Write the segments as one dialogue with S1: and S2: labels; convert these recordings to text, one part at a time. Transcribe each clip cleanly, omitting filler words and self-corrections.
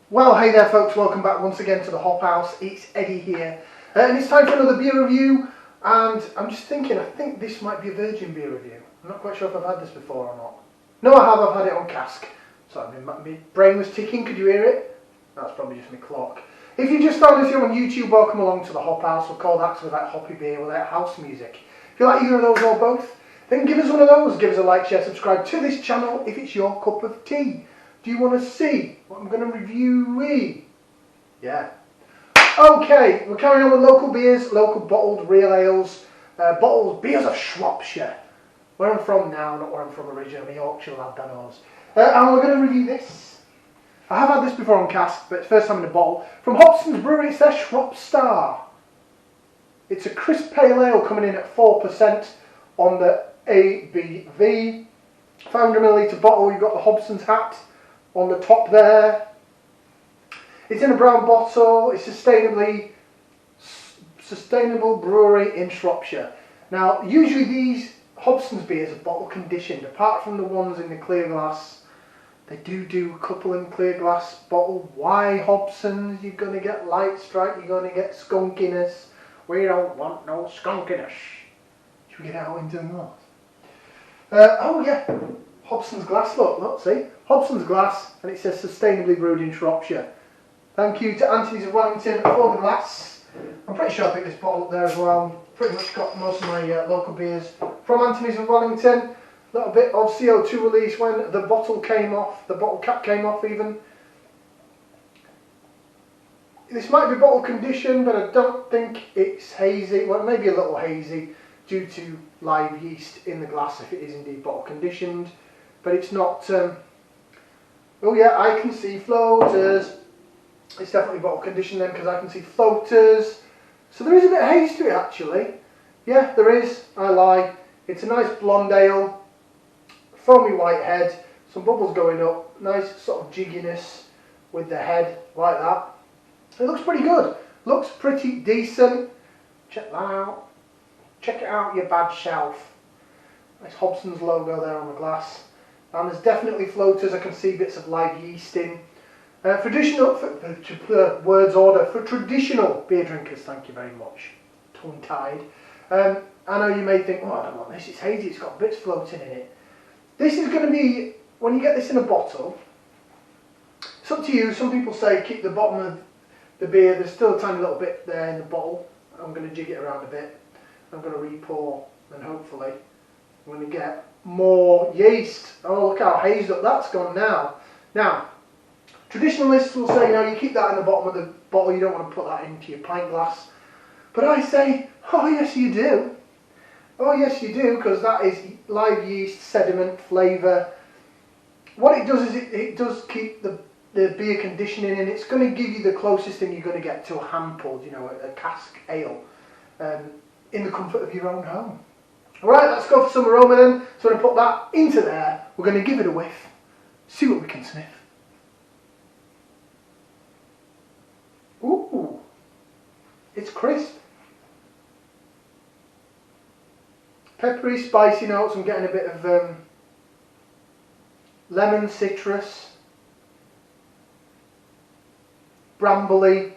S1: Well, hey there folks, welcome back once again to the Hop House. It's Eddie here, and it's time for another beer review. And I'm just thinking, I think this might be a virgin beer review. I'm not quite sure if I've had this before or not. No, I have. I've had it on cask. Sorry, my brain was ticking. Could you hear it? That's probably just my clock. If you just found us here on YouTube, welcome along to the Hop House. We're called Acts without hoppy beer, without house music. If you like either of those or both, then give us one of those. Give us a like, share, subscribe to this channel if it's your cup of tea. Do you want to see what I'm going to review? Yeah. Okay, we're carrying on with local beers, local bottled real ales, bottled beers of Shropshire. Where I'm from now, not where I'm from originally, Yorkshire lad, that knows. And we're going to review this. I have had this before on cask, but it's first time in a bottle. From Hobson's Brewery, it's their Shropstar. It's a crisp pale ale coming in at 4% on the ABV. 500ml bottle, you've got the Hobson's hat on the top there. It's in a brown bottle. It's sustainable brewery in Shropshire. Now, usually these Hobson's beers are bottle conditioned. Apart from the ones in the clear glass, they do a couple in clear glass bottle. Why Hobson's? You're going to get light strike. You're going to get skunkiness. We don't want no skunkiness. Should we get out into the north? Oh yeah. Hobson's glass, look, see? Hobson's glass, and it says sustainably brewed in Shropshire. Thank you to Anthony's of Wellington for the glass. I'm pretty sure I picked this bottle up there as well. Pretty much got most of my local beers from Anthony's of Wellington. A little bit of CO2 release when the bottle came off, the bottle cap came off even. This might be bottle conditioned, but I don't think it's hazy. Well, maybe a little hazy due to live yeast in the glass if it is indeed bottle conditioned. But it's not, oh yeah, I can see floaters. It's definitely bottle conditioned then because I can see floaters. So there is a bit of haze to it actually. Yeah, there is, I lie. It's a nice blonde ale, foamy white head, some bubbles going up, nice sort of jigginess with the head like that. It looks pretty good, looks pretty decent. Check that out. Check it out, your bad shelf. Nice Hobson's logo there on the glass. And there's definitely floaters. I can see bits of live yeast in. Traditional, words order, for traditional beer drinkers, thank you very much. Tongue-tied. I know you may think, oh, I don't want this, it's hazy, it's got bits floating in it. This is going to be, when you get this in a bottle, it's up to you. Some people say keep the bottom of the beer, there's still a tiny little bit there in the bottle. I'm going to jig it around a bit. I'm going to re-pour, and hopefully I'm going to get more yeast. Oh, look how hazed up that's gone now. Now, traditionalists will say, you keep that in the bottom of the bottle, you don't want to put that into your pint glass. But I say, oh yes you do. Oh yes you do, because that is live yeast, sediment, flavour. What it does is it does keep the beer conditioning, and it's going to give you the closest thing you're going to get to a hand pulled, a cask ale, in the comfort of your own home. Alright, let's go for some aroma then. So we're going to put that into there. We're going to give it a whiff. See what we can sniff. Ooh. It's crisp. Peppery, spicy notes. I'm getting a bit of lemon, citrus. Brambly.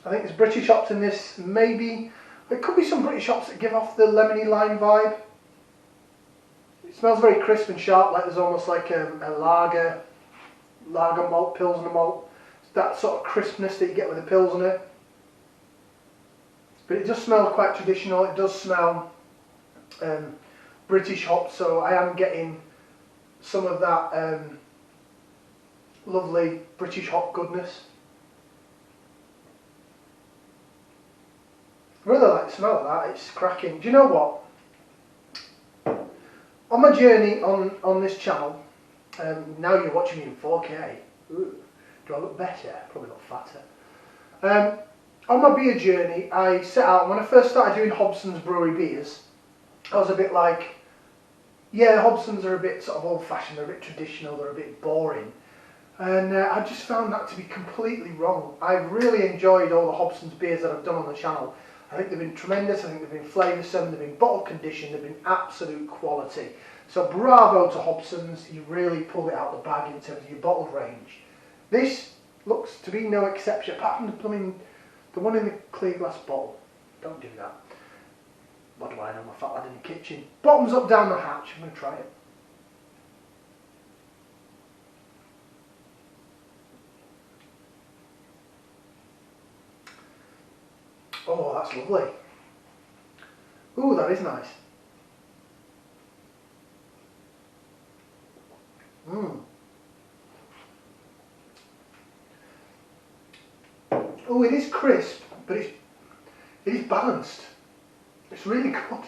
S1: I think there's British hops in this, maybe. There could be some British hops that give off the lemony lime vibe. It smells very crisp and sharp, like there's almost like a lager malt, Pilsner malt. It's that sort of crispness that you get with a Pilsner. But it does smell quite traditional. It does smell British hops, so I am getting some of that lovely British hop goodness. I really like the smell of that, it's cracking. Do you know what? On my journey on this channel, now you're watching me in 4K, ooh, do I look better? Probably look fatter. On my beer journey, I set out, when I first started doing Hobson's Brewery beers, I was a bit like, yeah, Hobson's are a bit sort of old-fashioned, they're a bit traditional, they're a bit boring. And I just found that to be completely wrong. I've really enjoyed all the Hobson's beers that I've done on the channel. I think they've been tremendous, I think they've been flavoursome, they've been bottle conditioned, they've been absolute quality. So bravo to Hobson's, you really pulled it out of the bag in terms of your bottled range. This looks to be no exception, apart from the one in the clear glass bottle. Don't do that. What do I know, my fat lad in the kitchen. Bottoms up down the hatch, I'm going to try it. Oh, that's lovely. Ooh, that is nice. Oh, it is crisp, but it is balanced. It's really good.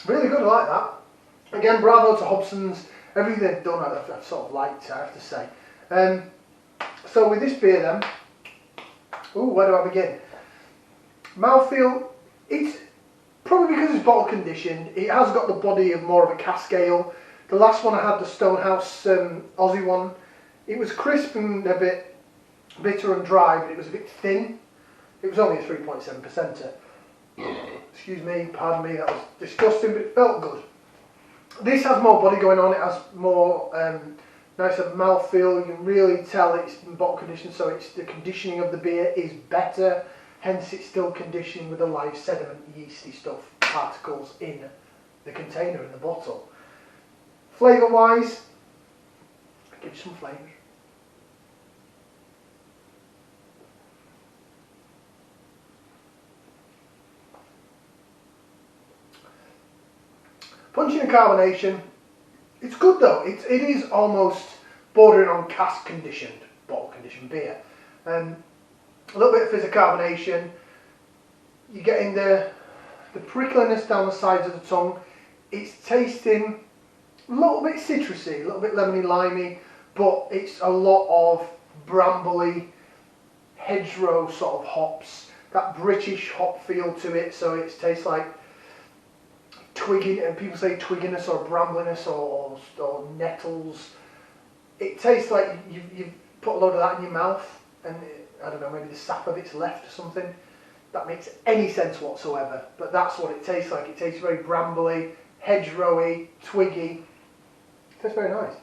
S1: Really good, I like that. Again, bravo to Hobson's. Everything they've done I've sort of liked, I have to say. So with this beer then, ooh, where do I begin? Mouthfeel, it's probably because it's bottle conditioned, it has got the body of more of a cask ale. The last one I had, the Stonehouse Aussie one, it was crisp and a bit bitter and dry, but it was a bit thin. It was only a 3.7%. Excuse me, pardon me, that was disgusting, but it felt good. This has more body going on, it has more nicer mouthfeel. You can really tell it's in bottle conditioned, so it's the conditioning of the beer is better. Hence, it's still conditioning with the live sediment, yeasty stuff, particles in the container in the bottle. Flavour-wise, I'll give you some flavours. Punching and carbonation, it's good though. It is almost bordering on cask conditioned, bottle conditioned beer. A little bit of fizz of carbonation. You're getting the prickliness down the sides of the tongue. It's tasting a little bit citrusy, a little bit lemony limey, but it's a lot of brambly, hedgerow sort of hops. That British hop feel to it, so it tastes like twiggy, and people say twigginess or brambliness or nettles. It tastes like you've put a load of that in your mouth, and I don't know, maybe the sap of it's left or something. That makes any sense whatsoever, but that's what it tastes like. It tastes very brambly, hedgerowy, twiggy. It tastes very nice.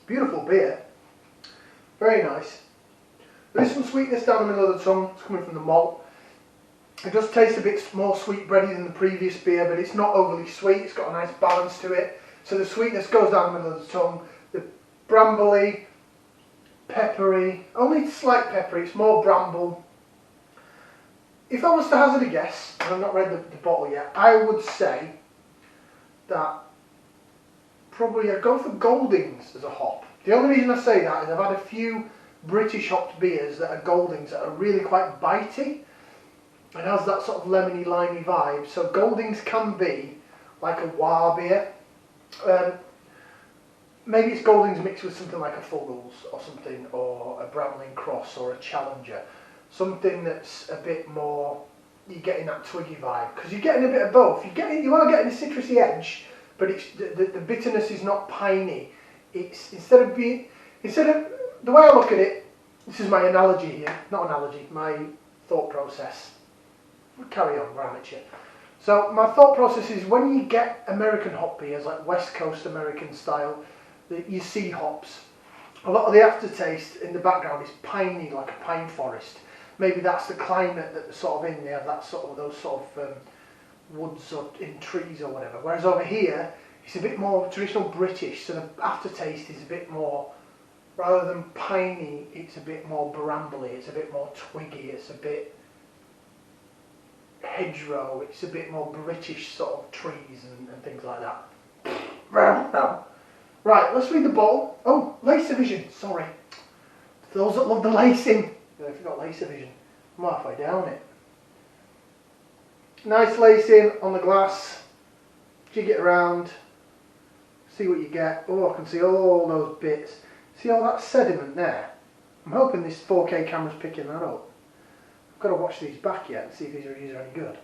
S1: Beautiful beer. Very nice. There is some sweetness down the middle of the tongue. It's coming from the malt. It does taste a bit more sweet bready than the previous beer, but it's not overly sweet. It's got a nice balance to it. So the sweetness goes down the middle of the tongue. The brambly, peppery, only slight peppery. It's more bramble. If I was to hazard a guess, and I've not read the bottle yet, I would say that probably I'd go for Goldings as a hop. The only reason I say that is I've had a few British hopped beers that are Goldings that are really quite bitey. It has that sort of lemony limey vibe. So Goldings can be like a Wah beer. Maybe it's Goldings mixed with something like a Fuggles or something, or a Bramling Cross or a Challenger. Something that's a bit more, you're getting that twiggy vibe, because you're getting a bit of both. You are getting a citrusy edge, but it's the bitterness is not piney. It's instead of the way I look at it, this is my analogy here, not analogy, my thought process. We'll carry on, we're amateur. So my thought process is when you get American hop beers, like West Coast American style, you see hops, a lot of the aftertaste in the background is piney, like a pine forest. Maybe that's the climate that they're sort of in. They have that sort of those sort of woods or in trees or whatever. Whereas over here, it's a bit more traditional British, so the aftertaste is a bit more, rather than piney, it's a bit more brambly, it's a bit more twiggy, it's a bit hedgerow, it's a bit more British sort of trees and things like that. Right, let's read the bottle. Oh, lace division, sorry. For those that love the lacing. I forgot lace division. I'm halfway down it. Nice lacing on the glass. Jig it around. See what you get. Oh, I can see all those bits. See all that sediment there? I'm hoping this 4K camera's picking that up. I've got to watch these back yet and see if these reviews are any good.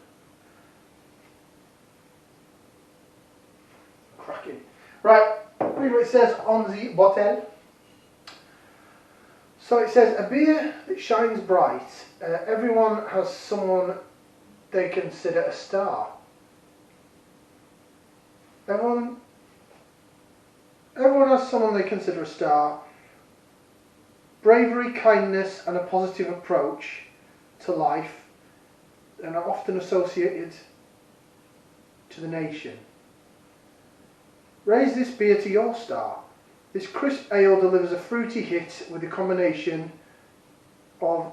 S1: Cracking. Right, read what it says on the bottle. So it says, a beer that shines bright. Everyone has someone they consider a star. Everyone has someone they consider a star. Bravery, kindness and a positive approach to life and are often associated to the nation. Raise this beer to your star. This crisp ale delivers a fruity hit with a combination of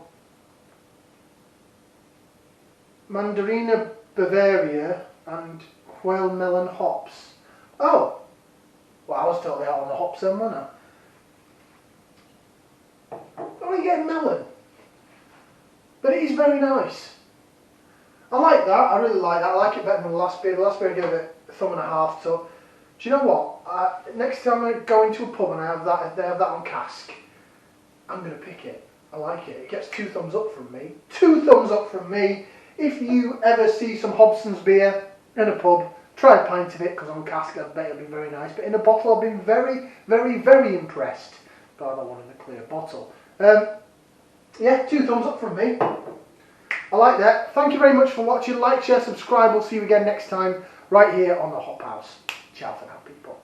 S1: Mandarina Bavaria and Whale Melon hops. Oh! Well, I was totally out on the hops then, wasn't I? Oh, you get melon. But it is very nice. I like that, I really like that. I like it better than the last beer. The last beer I gave it a thumb and a half to. Do you know what? Next time I go into a pub and I have that, if they have that on cask, I'm going to pick it. I like it. It gets 2 thumbs up from me. 2 thumbs up from me. If you ever see some Hobson's beer in a pub, try a pint of it, because on cask I bet it'll be very nice. But in a bottle I've been very, very, very impressed by that one in the clear bottle. Yeah, 2 thumbs up from me. I like that. Thank you very much for watching. Like, share, subscribe. We'll see you again next time right here on the Hop House. Ciao for now, people.